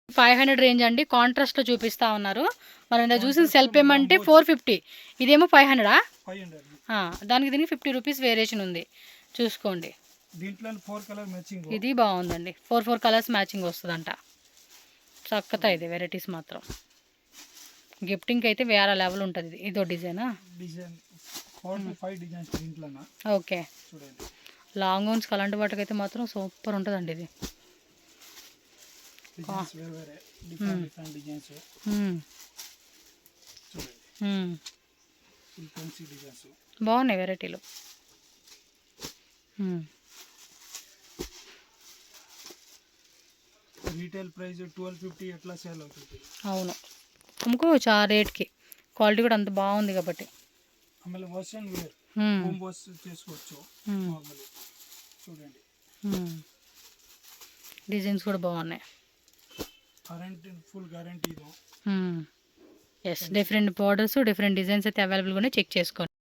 500 range అండి. కాంట్రాస్ట్లో చూపిస్తా ఉన్నారు. మనం ఇందా చూసిన సెల్ఫ్ ఏమంటే 450, ఇదేమో 500. దానికి దీనికి 50 రూపీస్ వేరియేషన్ ఉంది, చూసుకోండి. దీంట్లో 4 కలర్ మ్యాచింగ్. ఇది బాగుందండి, 4 కలర్స్ మ్యాచింగ్ వస్తుందంట. చక్కతా ఇది వెరైటీస్ మాత్రం. గిఫ్టింగ్కి అయితే వేరే లెవెల్ ఉంటుంది. ఇదో డిజైనా? డిజైన్ 4 to 5 డిజైన్స్ దీంట్లోనా. ఓకే, చూడండి. లాంగ్ గౌన్స్ అలాంటి వాటికి అయితే మాత్రం సూపర్ ఉంటుందండి ఇది. డిజైన్స్ వేరే వేరే డిఫరెంట్ డిజైన్స్. చూడండి, ఫుల్ ఫ్యాన్సీ డిజైన్స్ బాగున్నాయి వెరైటీలు. రీటైల్ ప్రైస్ 1250 ఎట్లా సేల్ అవుతుంది. అవును, అమ్ముకోవచ్చు ఆ రేట్కి, క్వాలిటీ కూడా అంత బాగుంది కాబట్టి. ఆಮೇಲೆ wash and wear, home wash చేసుకోవచ్చు నార్మల్లీ. చూడండి, డిజైన్స్ కూడా బాగున్నాయి. గ్యారంటీ, ఫుల్ గ్యారంటీ ఇది. Yes, different borders, different designs అయితే అవైలబుల్గా ఉన్నాయి, చెక్ చేసుకోండి.